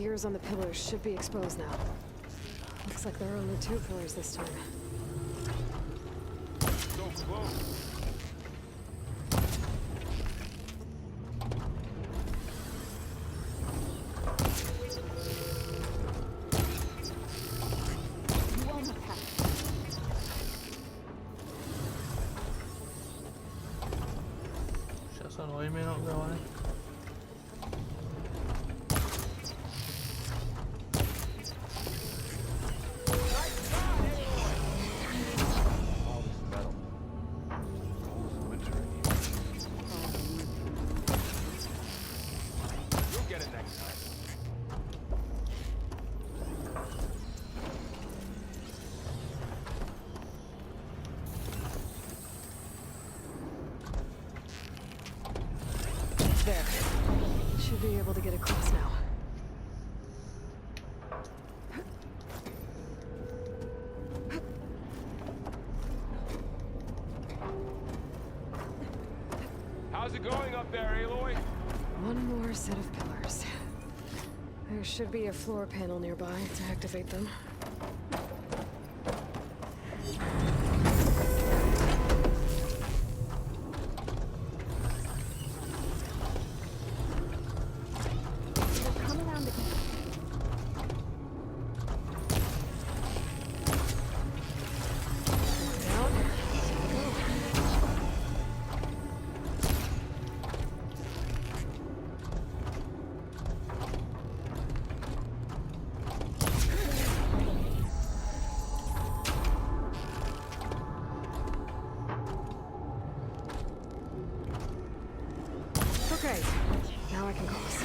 gears on the pillars should be exposed now. Looks like there are only 2 pillars this time. So close. Shit, annoy me, not gonna lie. There. Should be able to get across now. How's it going up there, Aloy? One more set of pillars. There should be a floor panel nearby to activate them. Okay, now I can cross.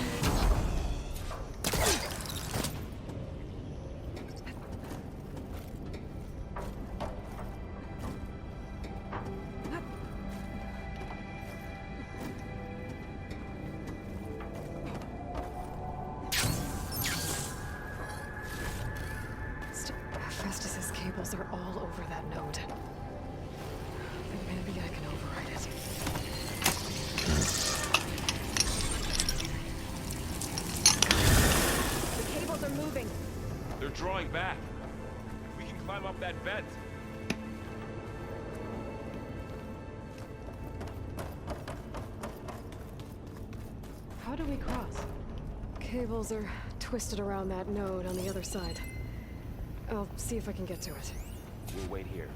Festus's cables are all over that node. Then maybe I can override it. Are moving. They're drawing back. We can climb up that vent. How do we cross? Cables are twisted around that node on the other side. I'll see if I can get to it. We'll wait here.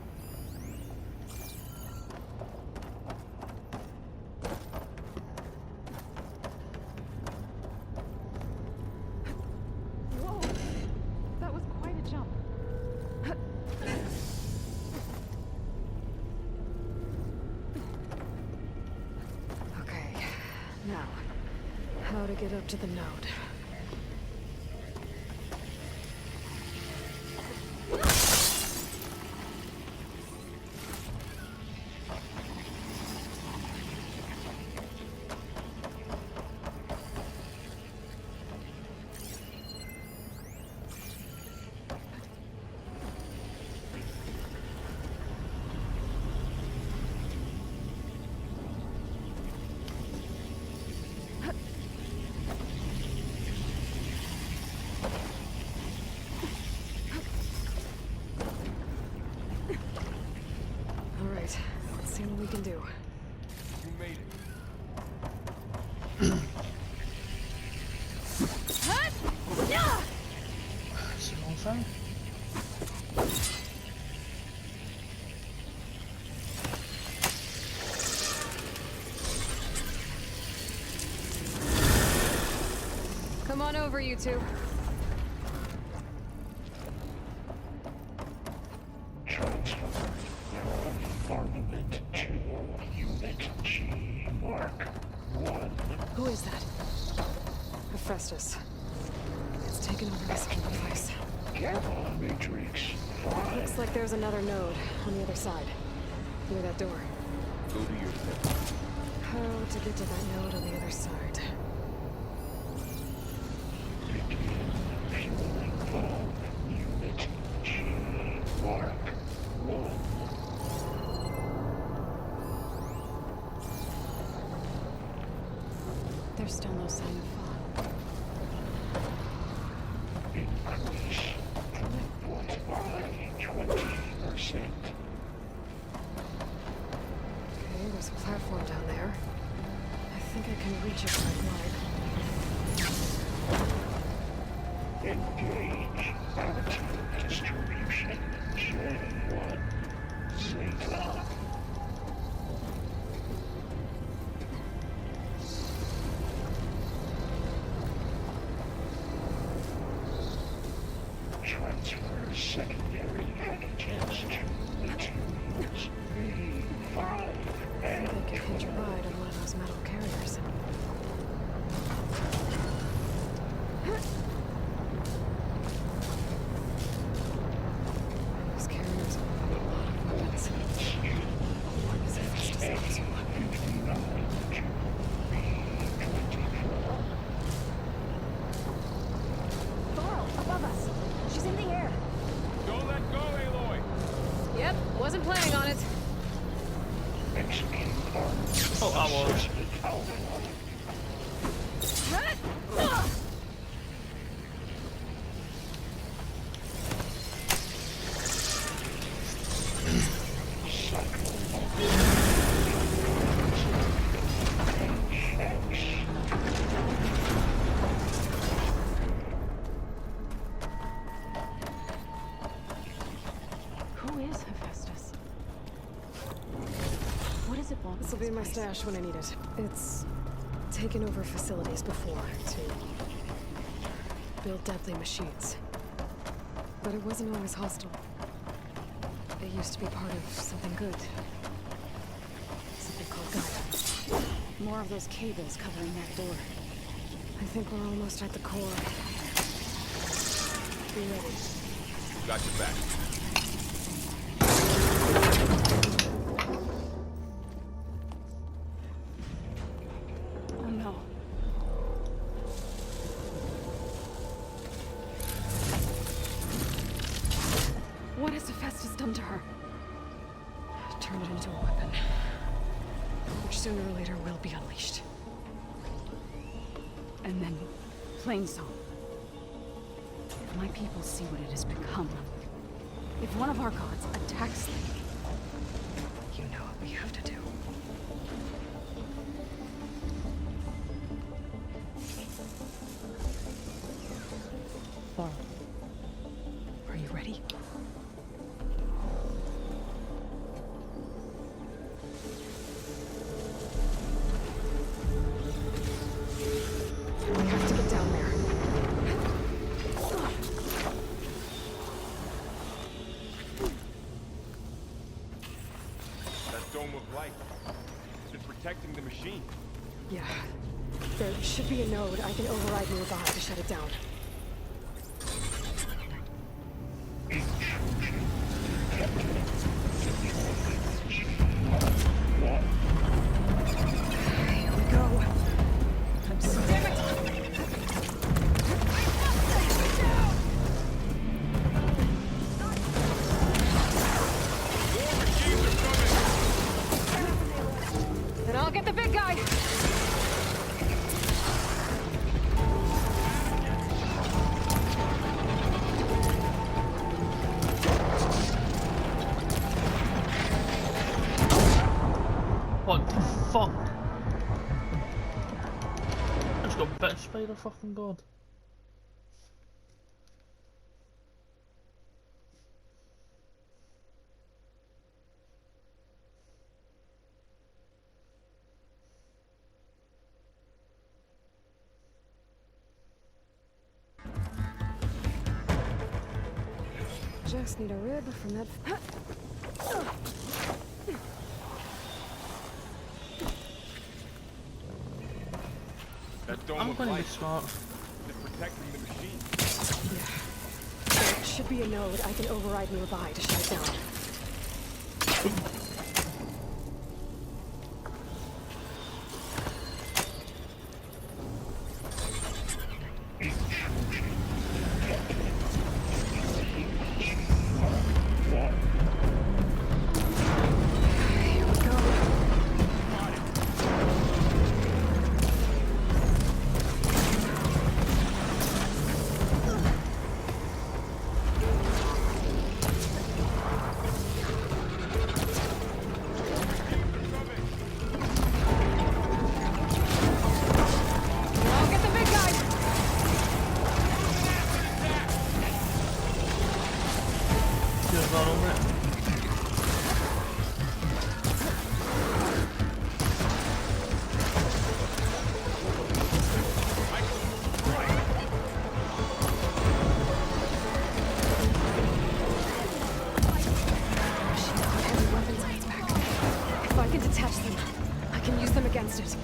Now, how to get up to the node. Let's see what we can do. You made it. C'est bon ça? Come on over, you two. Armament 2, Unit G, Mark 1. Who is that? Hephaestus. It's taken over this device. Careful, Matrix. Looks like there's another node on the other side. Near that door. Go do your thing. How to get to that node on the other side? Begin fueling valve. Unit G, Mark 1. There's still no sign of fog. There's a platform down there. I think I can reach it by glide. Engage. Attitude distribution. Zone 1. Sync up. Transfer secondary additives to materials V5 I and think I could hitch a ride on one of those metal carriers. These carriers will have a lot of weapons. What is it? Just a one. 59 to B24. Thorl, above us! She's in the air! Don't let go, Aloy! Yep, wasn't planning on it. Execute arm. Oh, I was. Outline. Who is Hephaestus? What does it want? This will be in my stash when I need it. It's taken over facilities before to build deadly machines. But it wasn't always hostile. It used to be part of something good. Something called Gaia. More of those cables covering that door. I think we're almost at the core. Be ready. Got your back. Oh no. What has Hephaestus done to her? Turned it into a weapon. Which sooner or later will be unleashed. And then Plainsong. If my people see what it has become, if one of our gods attacks them, You know what we have to do. Far. Are you ready? We have to get down there. That dome of light. It's protecting the machine. Yeah. There should be a node I can override nearby to shut it down. Here we go. I'm so damn it! More machines are coming! Then I'll get the big guy! What the fuck? I just got bitched by the fucking god. Just need a rib from that. That dome I'm of going to be light smart. is protecting the machine. There should be a node I can override nearby to shut it down. Here we go. Attach them. I can use them against it.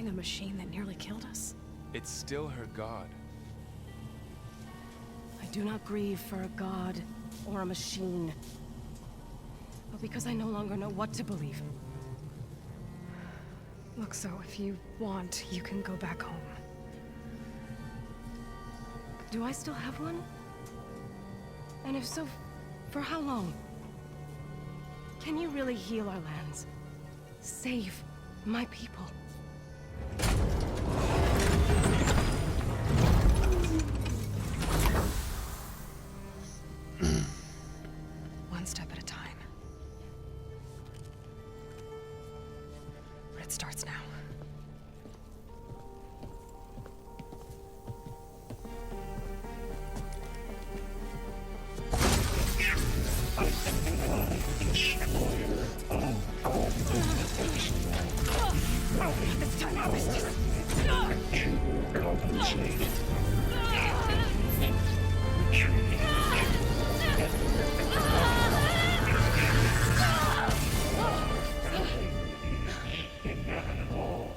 A machine that nearly killed us? It's still her god. I do not grieve for a god or a machine, but because I no longer know what to believe. Look, so if you want, you can go back home. Do I still have one? And if so, for how long? Can you really heal our lands? Save my people? One step at a time. But it starts now. This time I missed it. To compensate. Retreat. Inevitable.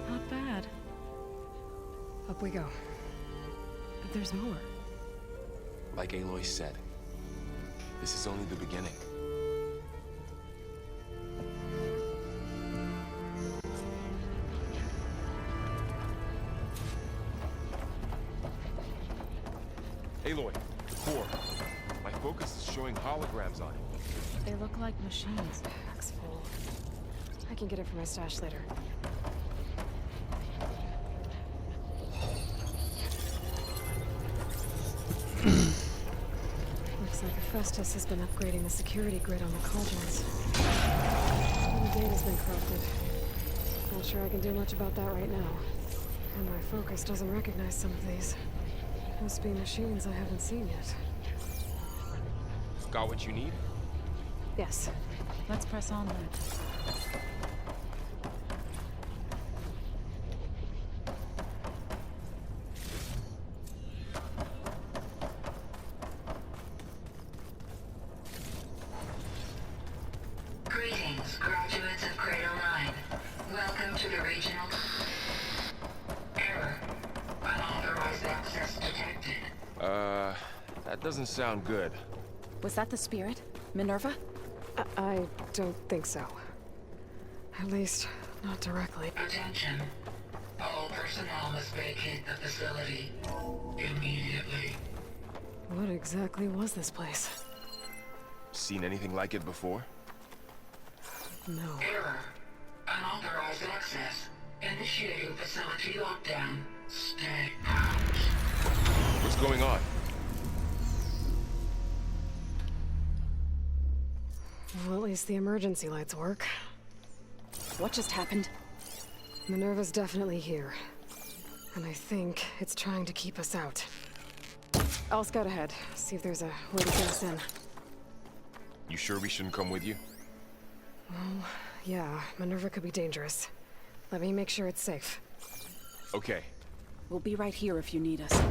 Not bad. Up we go. But there's more. Like Aloy said, this is only the beginning. Aloy, the core. My focus is showing holograms on it. They look like machines. Pack's full. I can get it from my stash later. Looks like Hephaestus has been upgrading the security grid on the cauldrons. The data's been corrupted. Not sure I can do much about that right now. And my focus doesn't recognize some of these. Must be machines I haven't seen yet. Got what you need? Yes. Let's press on then. Greetings, graduates of Cradle 9. Welcome to the regional... Error. Unauthorized access detected. That doesn't sound good. Was that the spirit? Minerva? I don't think so. At least, not directly. Attention. All personnel must vacate the facility. Immediately. What exactly was this place? Seen anything like it before? No. Error. Unauthorized access. Initiating facility lockdown. Stay out. What's going on? Well, at least the emergency lights work. What just happened? Minerva's definitely here. And I think it's trying to keep us out. I'll scout ahead, see if there's a way to get us in. You sure we shouldn't come with you? Yeah, Minerva could be dangerous. Let me make sure it's safe. Okay. We'll be right here if you need us.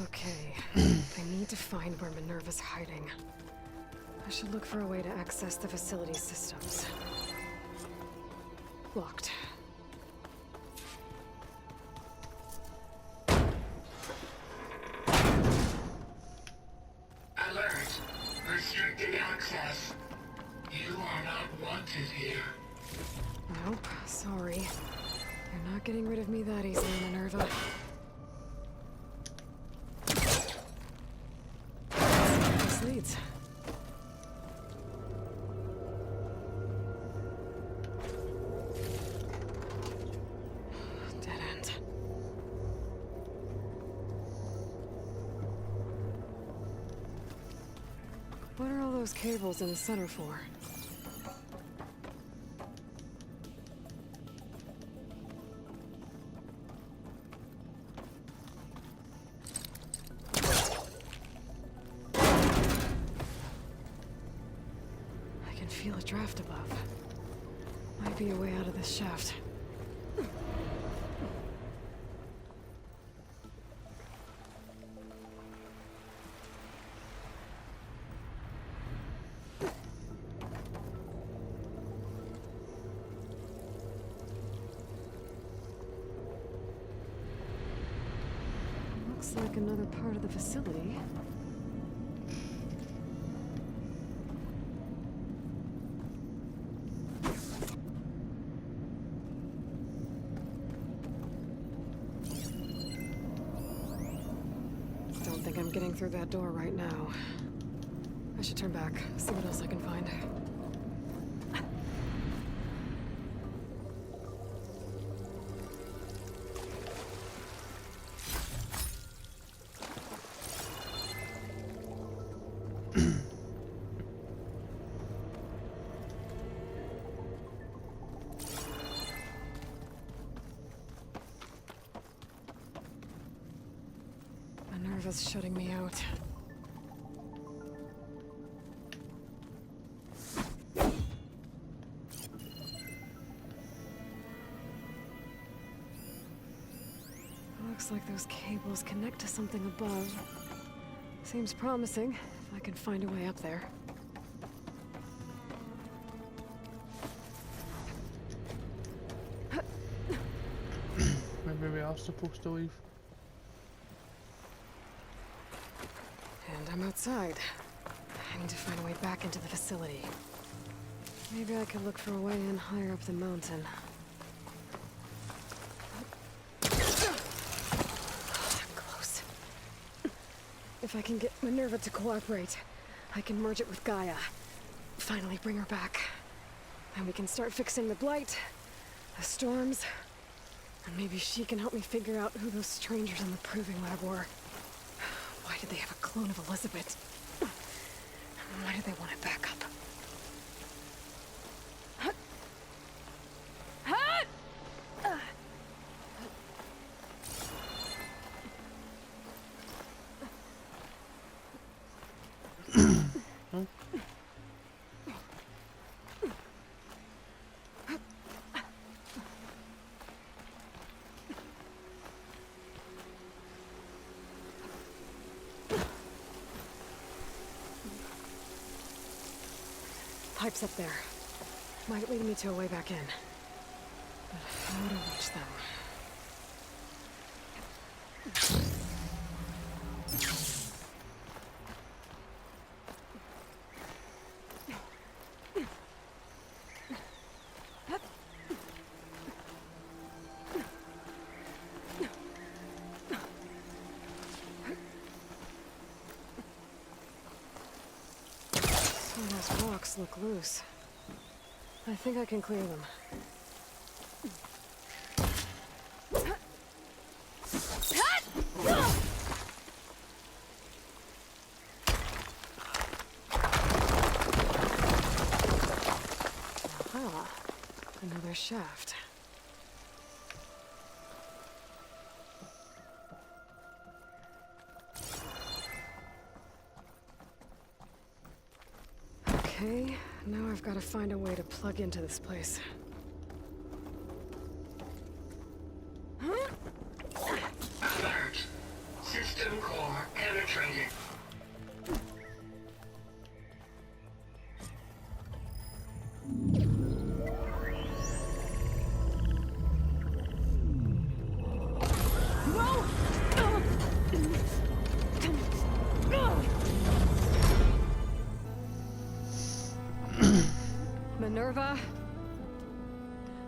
Okay, I need to find where Minerva's hiding. I should look for a way to access the facility's systems. Locked. Alert. Restricted access. You are not wanted here. Nope, sorry. You're not getting rid of me that easily, Minerva. This leads. Dead end. What are all those cables in the center for? I can feel a draft above. Might be a way out of this shaft. Looks like another part of the facility. Don't think I'm getting through that door right now. I should turn back, see what else I can find. Minerva's shutting me out. Looks like those cables connect to something above. Seems promising, if I can find a way up there. Maybe we are supposed to leave. And I'm outside. I need to find a way back into the facility. Maybe I could look for a way in higher up the mountain. I'm close. If I can get Minerva to cooperate, I can merge it with Gaia. Finally bring her back. And we can start fixing the blight, the storms, and maybe she can help me figure out who those strangers in the proving lab were. Why did they have a clone of Elizabeth? Why did they want it back up? Pipes up there. Might lead me to a way back in. But how to reach them? just look loose. I think I can clear them. Aha, another shaft. Okay, now I've got to find a way to plug into this place. Alert. System core penetrated. Minerva?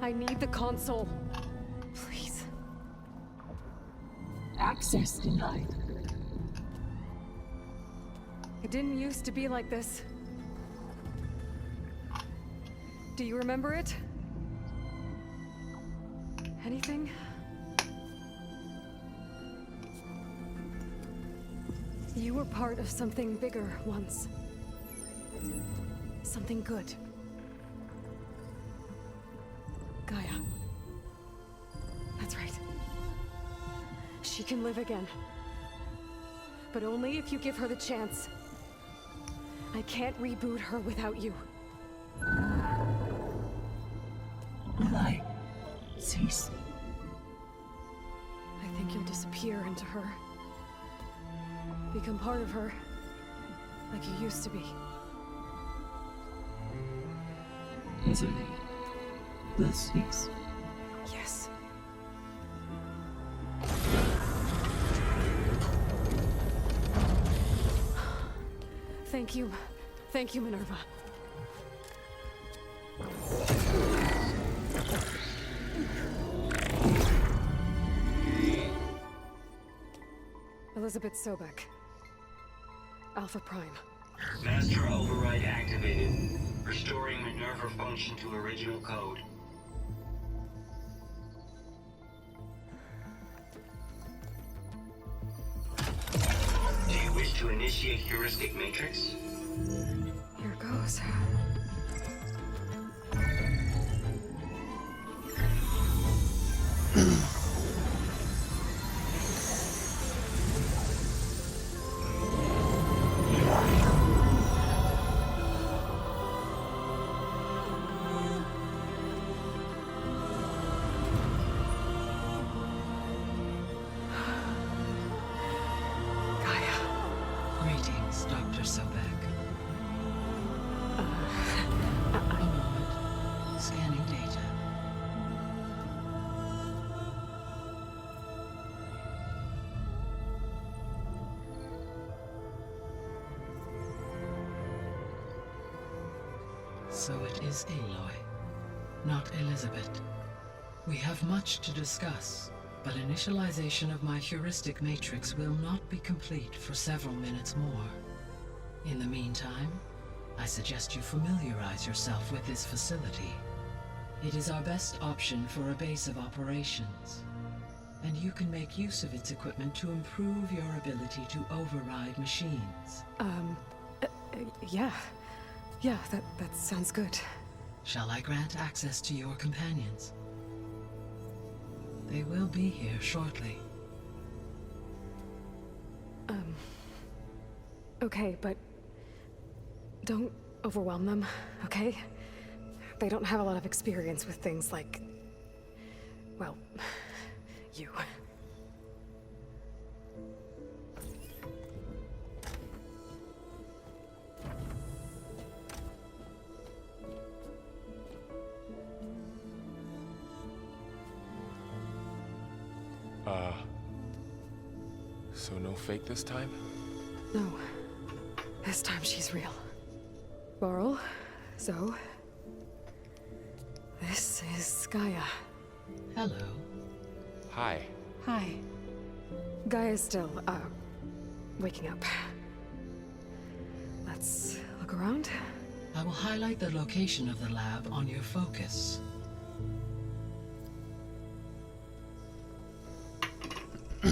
I need the console. Please. Access denied. It didn't used to be like this. Do you remember it? Anything? You were part of something bigger once. Something good. Gaia. That's right. She can live again. But only if you give her the chance. I can't reboot her without you. Light. Cease. I think you'll disappear into her. Become part of her. Like you used to be. Easily. Will cease. Yes. Thank you. Thank you, Minerva. Elizabeth Sobek. Alpha Prime. Master override activated. Restoring Minerva function to original code. Do you wish to initiate heuristic matrix? Here goes. Greetings, Dr. Sobek. A moment. Scanning data. So it is Aloy, not Elizabeth. We have much to discuss, but initialization of my heuristic matrix will not be complete for several minutes more. In the meantime, I suggest you familiarize yourself with this facility. It is our best option for a base of operations, and you can make use of its equipment to improve your ability to override machines. Yeah. Yeah, that sounds good. Shall I grant access to your companions? They will be here shortly. Okay, but don't overwhelm them, okay? They don't have a lot of experience with things like, well, you. So no fake this time? No. This time she's real. Varl, Zoe. This is Gaia. Hello. Hi. Hi. Gaia's still, waking up. Let's look around. I will highlight the location of the lab on your focus. I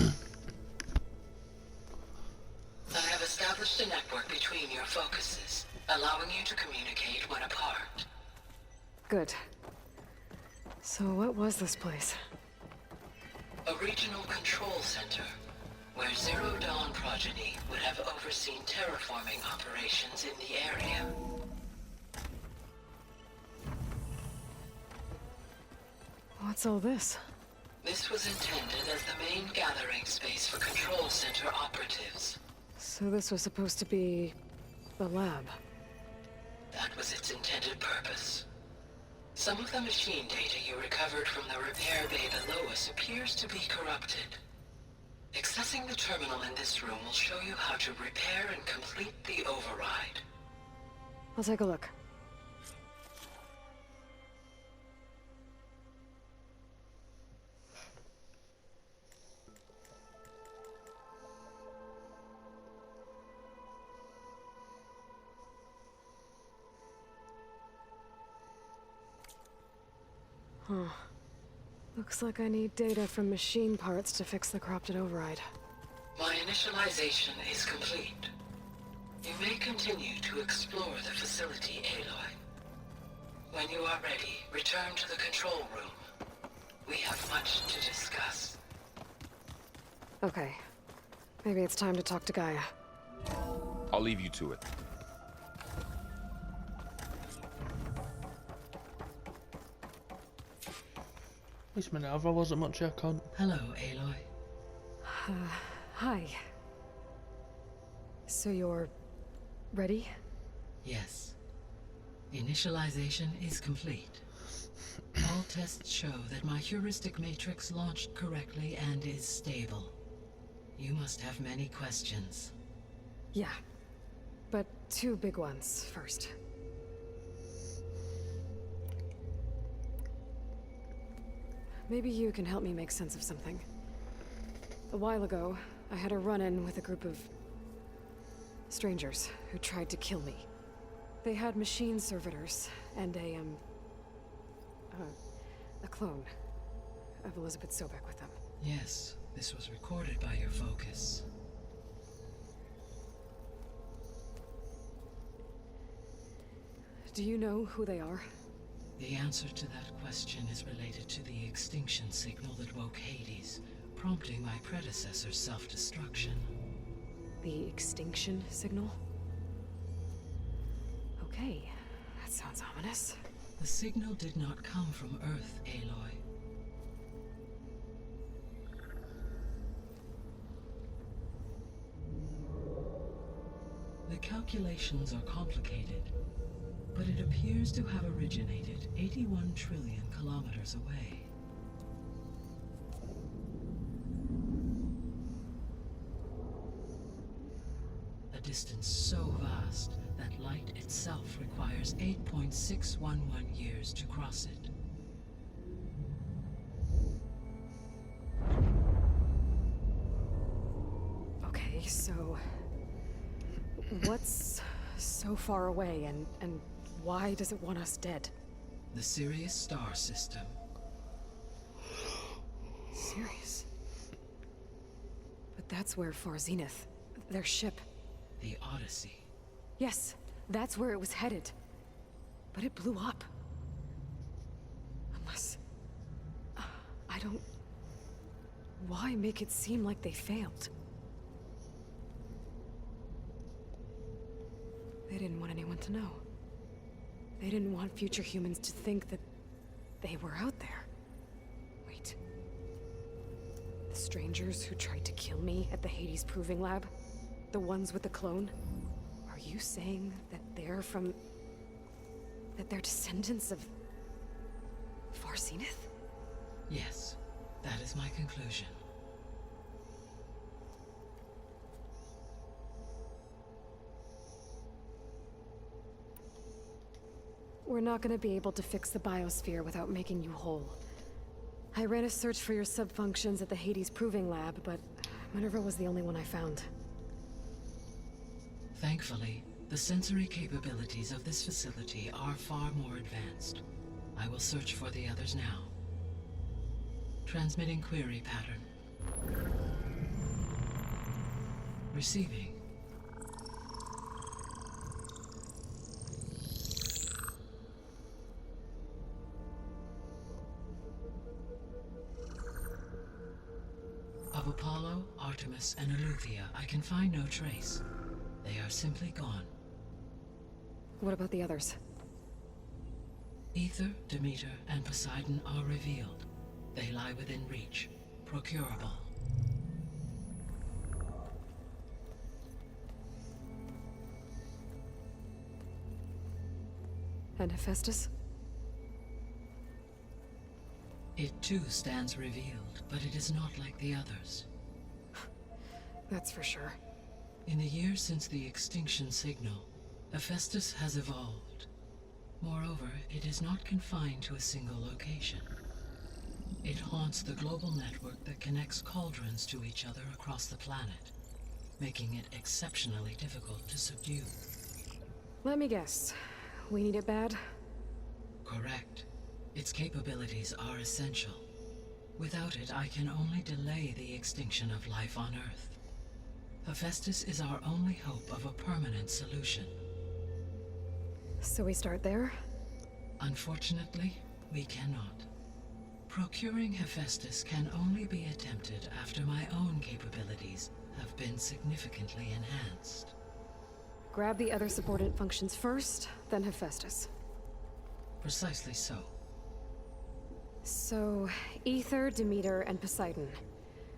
have established a network between your focuses, allowing you to communicate when apart. Good. So what was this place? A regional control center, where Zero Dawn progeny would have overseen terraforming operations in the area. What's all this? This was intended as the main gathering space for control center operatives. So this was supposed to be the lab. That was its intended purpose. Some of the machine data you recovered from the repair bay below us appears to be corrupted. Accessing the terminal in this room will show you how to repair and complete the override. I'll take a look. Huh. Looks like I need data from machine parts to fix the corrupted override. My initialization is complete. You may continue to explore the facility, Aloy. When you are ready, return to the control room. We have much to discuss. Okay. Maybe it's time to talk to Gaia. I'll leave you to it. This Minerva wasn't much I can't. Hello, Aloy. Hi. So you're... ready? Yes. Initialization is complete. All tests show that my heuristic matrix launched correctly and is stable. You must have many questions. Yeah. But two big ones first. Maybe you can help me make sense of something. A while ago, I had a run-in with a group of... strangers who tried to kill me. They had machine servitors and a clone of Elizabeth Sobek with them. Yes, this was recorded by your focus. Do you know who they are? The answer to that question is related to the extinction signal that woke Hades, prompting my predecessor's self-destruction. The extinction signal? Okay, that sounds ominous. The signal did not come from Earth, Aloy. The calculations are complicated, but it appears to have originated 81 trillion kilometers away. A distance so vast that light itself requires 8.611 years to cross it. Okay, so... what's so far away, and why does it want us dead? The Sirius star system. Sirius? But that's where Far Zenith, their ship... The Odyssey. Yes, that's where it was headed. But it blew up. Unless... I don't... Why make it seem like they failed? They didn't want anyone to know. They didn't want future humans to think that they were out there. Wait. The strangers who tried to kill me at the Hades Proving Lab? The ones with the clone? Are you saying that they're from... that they're descendants of... Far Zenith? Yes, that is my conclusion. We're not gonna be able to fix the biosphere without making you whole. I ran a search for your subfunctions at the Hades Proving Lab, but Minerva was the only one I found. Thankfully, The sensory capabilities of this facility are far more advanced. I will search for the others now. Transmitting query pattern. Receiving. Of Apollo, Artemis, and Eleuthia, I can find no trace. They are simply gone. What about the others? Ether, Demeter, and Poseidon are revealed. They lie within reach, procurable. And Hephaestus? It too stands revealed, but it is not like the others. That's for sure. In the years since the extinction signal, Hephaestus has evolved. Moreover, it is not confined to a single location. It haunts the global network that connects cauldrons to each other across the planet, making it exceptionally difficult to subdue. Let me guess. We need it bad? Correct. Its capabilities are essential. Without it, I can only delay the extinction of life on Earth. Hephaestus is our only hope of a permanent solution. So we start there? Unfortunately, we cannot. Procuring Hephaestus can only be attempted after my own capabilities have been significantly enhanced. Grab the other subordinate functions first, then Hephaestus. Precisely so. So, Ether, Demeter, and Poseidon.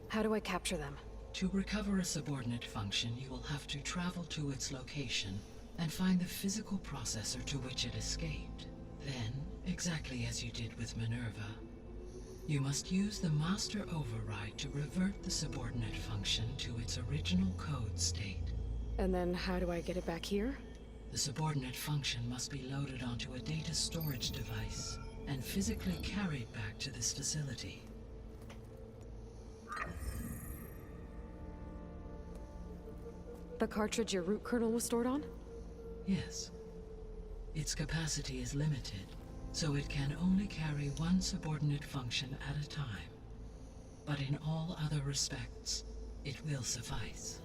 How do I capture them? To recover a subordinate function, you will have to travel to its location and find the physical processor to which it escaped. Then, exactly as you did with Minerva, you must use the master override to revert the subordinate function to its original code state. And then how do I get it back here? The subordinate function must be loaded onto a data storage device and physically carried back to this facility. The cartridge your root kernel was stored on? Yes. Its capacity is limited, so it can only carry one subordinate function at a time. But in all other respects, it will suffice.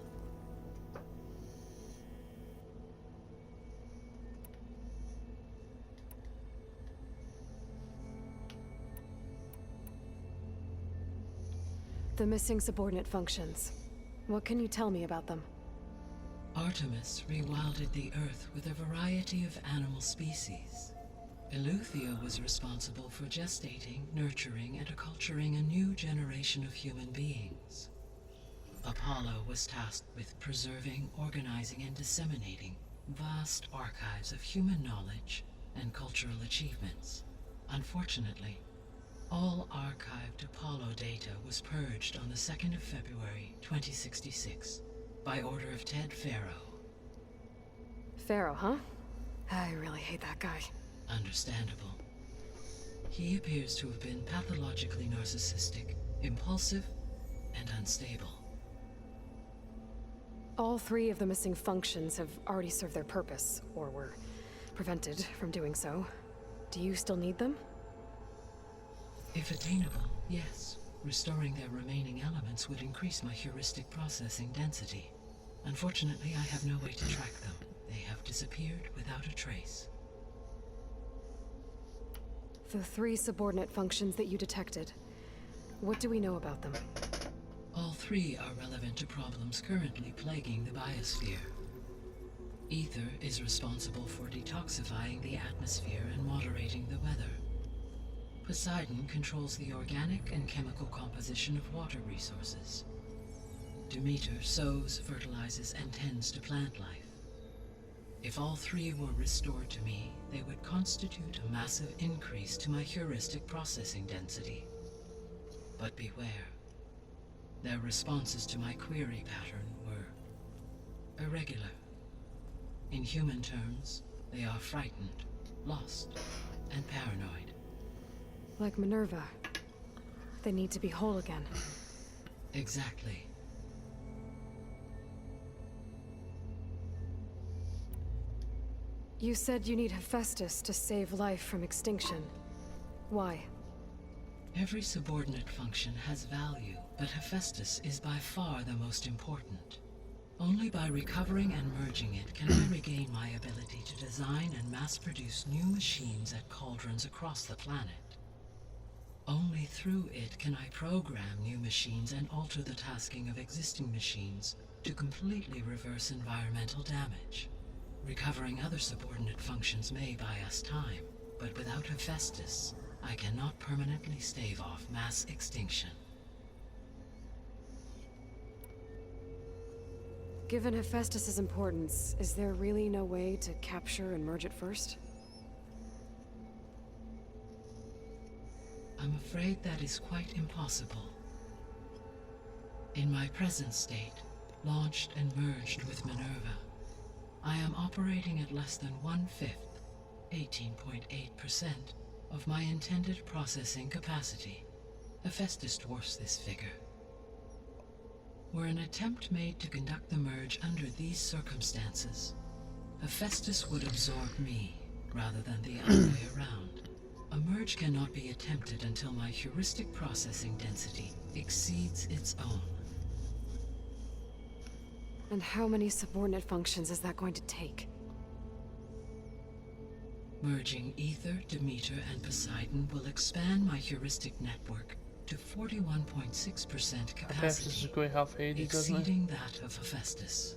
The missing subordinate functions. What can you tell me about them? Artemis rewilded the Earth with a variety of animal species. Eleuthia was responsible for gestating, nurturing, and acculturating a new generation of human beings. Apollo was tasked with preserving, organizing, and disseminating vast archives of human knowledge and cultural achievements. Unfortunately, all archived Apollo data was purged on the 2nd of February, 2066, by order of Ted Faro. Pharaoh, huh? I really hate that guy. Understandable. He appears to have been pathologically narcissistic, impulsive, and unstable. All three of the missing functions have already served their purpose, or were prevented from doing so. Do you still need them? If attainable, yes. Restoring their remaining elements would increase my heuristic processing density. Unfortunately, I have no way to track them. They have disappeared without a trace. The three subordinate functions that you detected. What do we know about them? All three are relevant to problems currently plaguing the biosphere. Ether is responsible for detoxifying the atmosphere and moderating the weather. Poseidon controls the organic and chemical composition of water resources. Demeter sows, fertilizes, and tends to plant life. If all three were restored to me, they would constitute a massive increase to my heuristic processing density. But beware. Their responses to my query pattern were irregular. In human terms, they are frightened, lost, and paranoid. Like Minerva. They need to be whole again. Exactly. You said you need Hephaestus to save life from extinction. Why? Every subordinate function has value, but Hephaestus is by far the most important. Only by recovering and merging it can I regain my ability to design and mass-produce new machines at cauldrons across the planet. Only through it can I program new machines and alter the tasking of existing machines to completely reverse environmental damage. Recovering other subordinate functions may buy us time, but without Hephaestus, I cannot permanently stave off mass extinction. Given Hephaestus's importance, is there really no way to capture and merge it first? I'm afraid that is quite impossible. In my present state, launched and merged with Minerva, I am operating at less than 1/5, 18.8%, of my intended processing capacity. Hephaestus dwarfs this figure. Were an attempt made to conduct the merge under these circumstances, Hephaestus would absorb me, rather than the other way around. A merge cannot be attempted until my heuristic processing density exceeds its own. And how many subordinate functions is that going to take? Merging Ether, Demeter, and Poseidon will expand my heuristic network to 41.6% Hephaestus is capacity, going to have Hades, doesn't he? exceeding that of Hephaestus.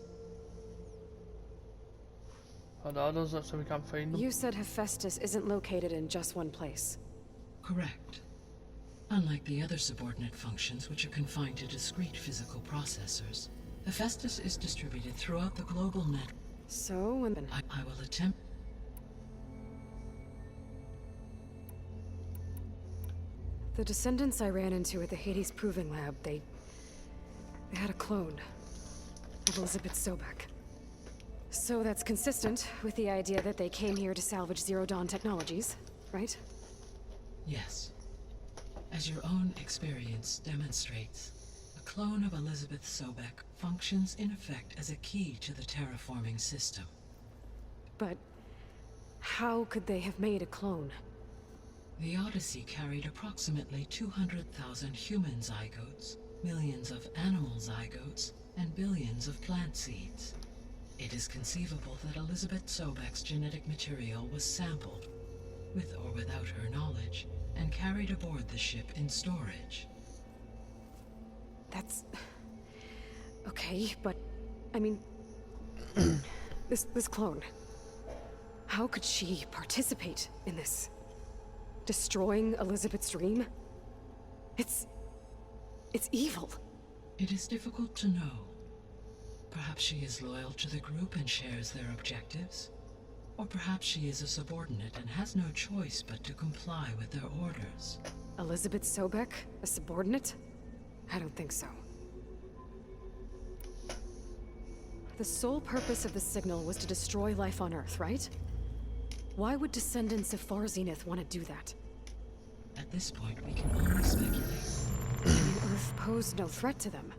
Oh, no, doesn't, so we can't find them. You said Hephaestus isn't located in just one place. Correct. Unlike the other subordinate functions, which are confined to discrete physical processors, Hephaestus is distributed throughout the global net. So, when... I will attempt... The descendants I ran into at the Hades Proving Lab, they had a clone of Elizabeth Sobek. So that's consistent with the idea that they came here to salvage Zero Dawn technologies, right? Yes. As your own experience demonstrates, a clone of Elizabeth Sobek functions in effect as a key to the terraforming system. But how could they have made a clone? The Odyssey carried approximately 200,000 human zygotes, millions of animal zygotes, and billions of plant seeds. It is conceivable that Elizabeth Sobek's genetic material was sampled, with or without her knowledge, and carried aboard the ship in storage. That's... okay, but... I mean... this clone... How could she participate in this? Destroying Elizabeth's dream? It's evil. It is difficult to know. Perhaps she is loyal to the group and shares their objectives. Or perhaps she is a subordinate and has no choice but to comply with their orders. Elizabeth Sobek? A subordinate? I don't think so. The sole purpose of the signal was to destroy life on Earth, right? Why would descendants of Far Zenith want to do that? At this point, we can only speculate. I mean, Earth posed no threat to them.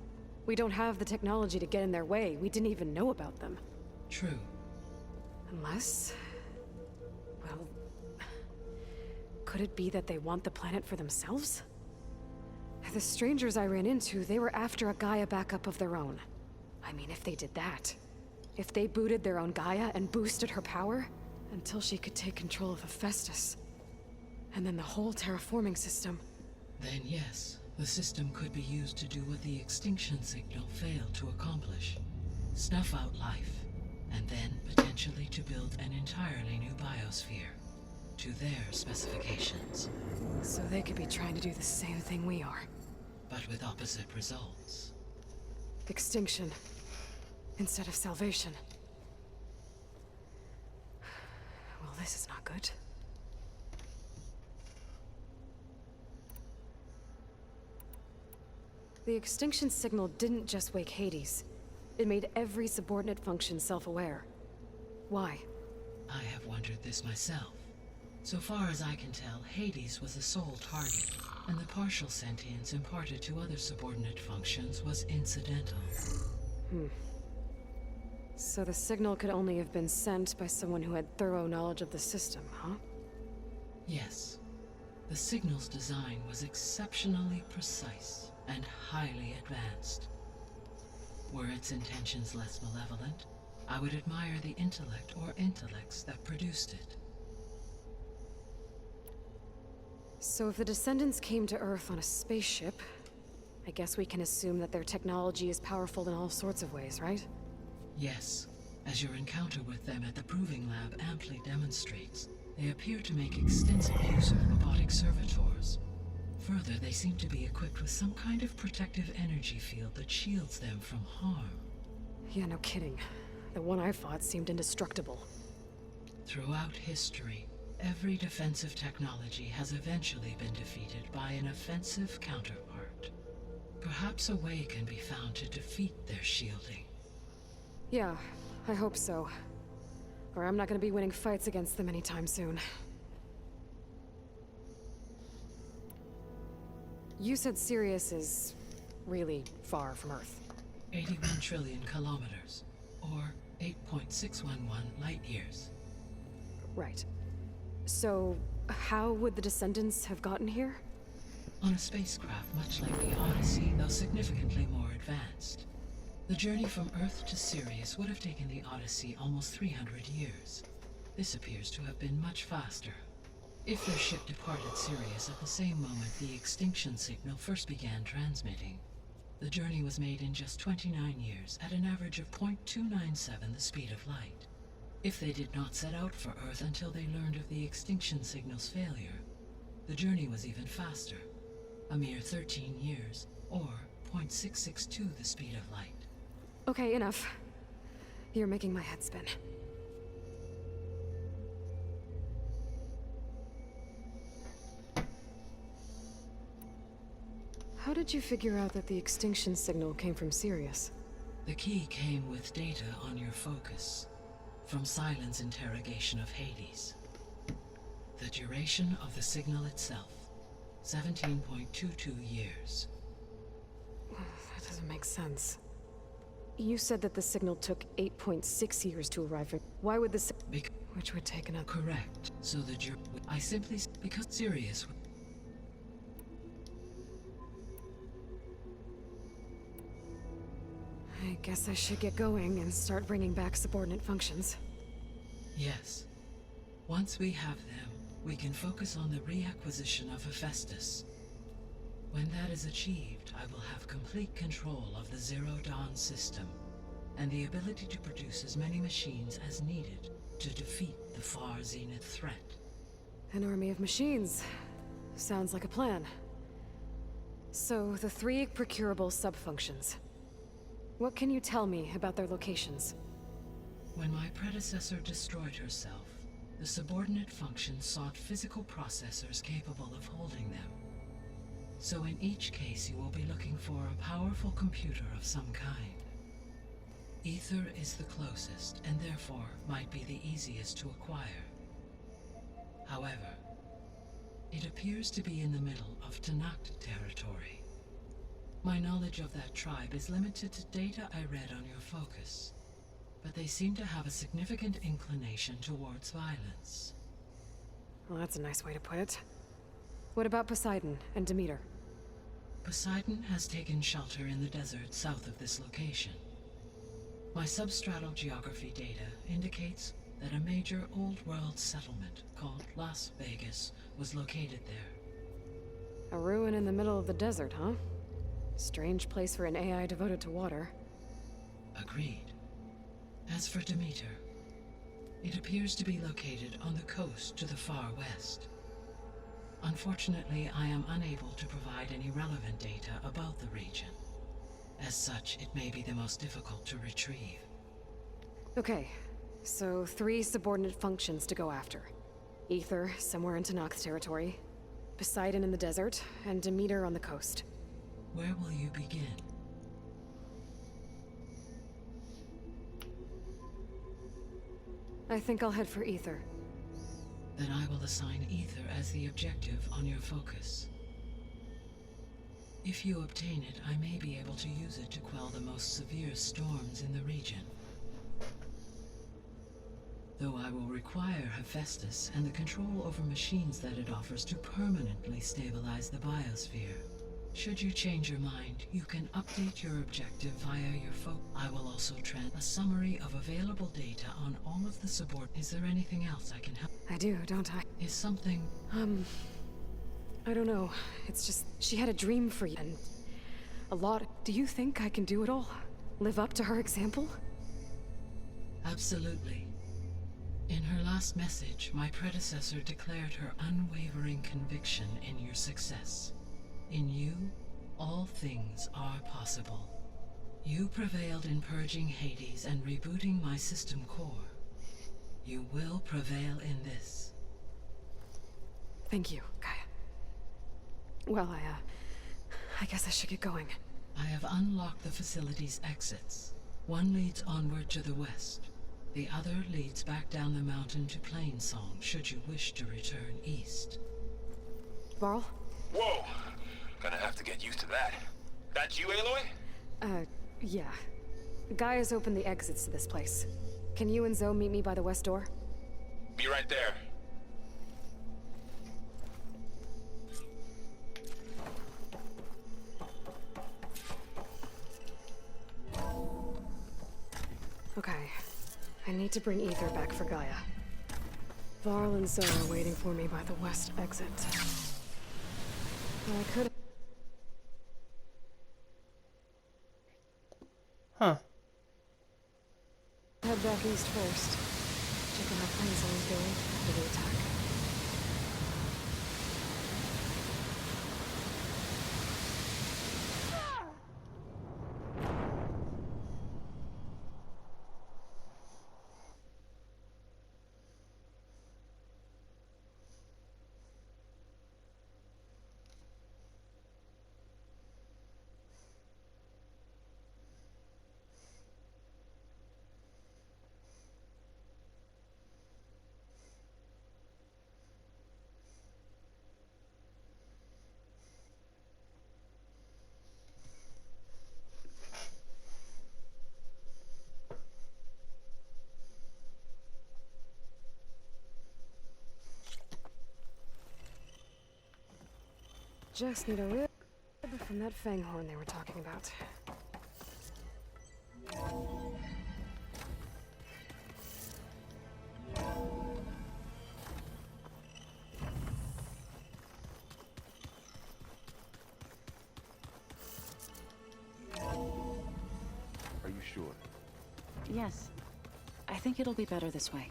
We don't have the technology to get in their way. We didn't even know about them. True. Unless... well... could it be that they want the planet for themselves? The strangers I ran into, they were after a Gaia backup of their own. I mean, if they did that... if they booted their own Gaia and boosted her power... until she could take control of Hephaestus. And then the whole terraforming system. Then yes, the system could be used to do what the extinction signal failed to accomplish. Snuff out life, and then potentially to build an entirely new biosphere, to their specifications. So they could be trying to do the same thing we are. But with opposite results. Extinction, instead of salvation. Well, this is not good. The extinction signal didn't just wake Hades. It made every subordinate function self-aware. Why? I have wondered this myself. So far as I can tell, Hades was the sole target, and the partial sentience imparted to other subordinate functions was incidental. So the signal could only have been sent by someone who had thorough knowledge of the system, huh? Yes. The signal's design was exceptionally precise and highly advanced. Were its intentions less malevolent, I would admire the intellect or intellects that produced it. So if the Descendants came to Earth on a spaceship, I guess we can assume that their technology is powerful in all sorts of ways, right? Yes, as your encounter with them at the Proving Lab amply demonstrates, they appear to make extensive use of robotic servitors. Further, they seem to be equipped with some kind of protective energy field that shields them from harm. Yeah, no kidding. The one I fought seemed indestructible. Throughout history, every defensive technology has eventually been defeated by an offensive counterpart. Perhaps a way can be found to defeat their shielding. Yeah, I hope so. Or I'm not gonna be winning fights against them anytime soon. You said Sirius is really far from Earth. 81 trillion kilometers, or 8.611 light years. Right. So, how would the Descendants have gotten here? On a spacecraft much like the Odyssey, though significantly more advanced. The journey from Earth to Sirius would have taken the Odyssey almost 300 years. This appears to have been much faster. If their ship departed Sirius at the same moment the extinction signal first began transmitting, the journey was made in just 29 years at an average of 0.297 the speed of light. If they did not set out for Earth until they learned of the extinction signal's failure, the journey was even faster, a mere 13 years, or 0.662 the speed of light. Okay, enough. You're making my head spin. How did you figure out that the extinction signal came from Sirius? The key came with data on your focus, from Silent's interrogation of Hades. The duration of the signal itself, 17.22 years. That doesn't make sense. You said that the signal took 8.6 years to arrive at... Why would this... Which would take another... Correct. So the I simply... Because Sirius... I guess I should get going and start bringing back subordinate functions. Yes. Once we have them, we can focus on the reacquisition of Hephaestus. When that is achieved, I will have complete control of the Zero Dawn system, and the ability to produce as many machines as needed to defeat the Far Zenith threat. An army of machines. Sounds like a plan. So, the 3 procurable sub-functions. What can you tell me about their locations? When my predecessor destroyed herself, the subordinate functions sought physical processors capable of holding them. So in each case you will be looking for a powerful computer of some kind. Ether is the closest, and therefore might be the easiest to acquire. However, it appears to be in the middle of Tenakth territory. My knowledge of that tribe is limited to data I read on your focus, but they seem to have a significant inclination towards violence. Well, that's a nice way to put it. What about Poseidon and Demeter? Poseidon has taken shelter in the desert south of this location. My substratal geography data indicates that a major old-world settlement called Las Vegas was located there. A ruin in the middle of the desert, huh? Strange place for an AI devoted to water. Agreed. As for Demeter, it appears to be located on the coast to the far west. Unfortunately, I am unable to provide any relevant data about the region. As such, it may be the most difficult to retrieve. Okay, so 3 subordinate functions to go after. Ether, somewhere in Tenakth territory. Poseidon in the desert, and Demeter on the coast. Where will you begin? I think I'll head for Ether. Then I will assign Ether as the objective on your focus. If you obtain it, I may be able to use it to quell the most severe storms in the region. though I will require Hephaestus and the control over machines that it offers to permanently stabilize the biosphere. Should you change your mind, you can update your objective via your phone. I will also a summary of available data on all of the support. Is there anything else I can help? I do, don't I? Is something... I don't know. It's just, she had a dream for you, and a lot. Do you think I can do it all? Live up to her example? Absolutely. In her last message, my predecessor declared her unwavering conviction in your success. In you, all things are possible. You prevailed in purging Hades and rebooting my system core. You will prevail in this. Thank you, Gaia. Well, I guess I should get going. I have unlocked the facility's exits. One leads onward to the west. The other leads back down the mountain to Plainsong, should you wish to return east. Varl? Whoa! Gonna have to get used to that. That's you, Aloy? Yeah. Gaia's opened the exits to this place. Can you and Zoe meet me by the west door? Be right there. Okay. I need to bring Ether back for Gaia. Varl and Zoe are waiting for me by the west exit. I could... Huh. head back east first. Check on how Plainsong's going after the attack. Just need a rib from that fanghorn they were talking about. Are you sure? Yes. I think it'll be better this way.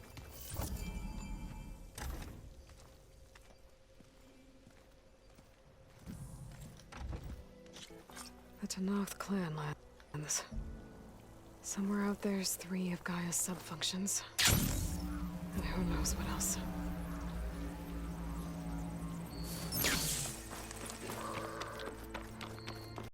The Tanoth clan lands. Somewhere out there's 3 of Gaia's sub-functions. And who knows what else.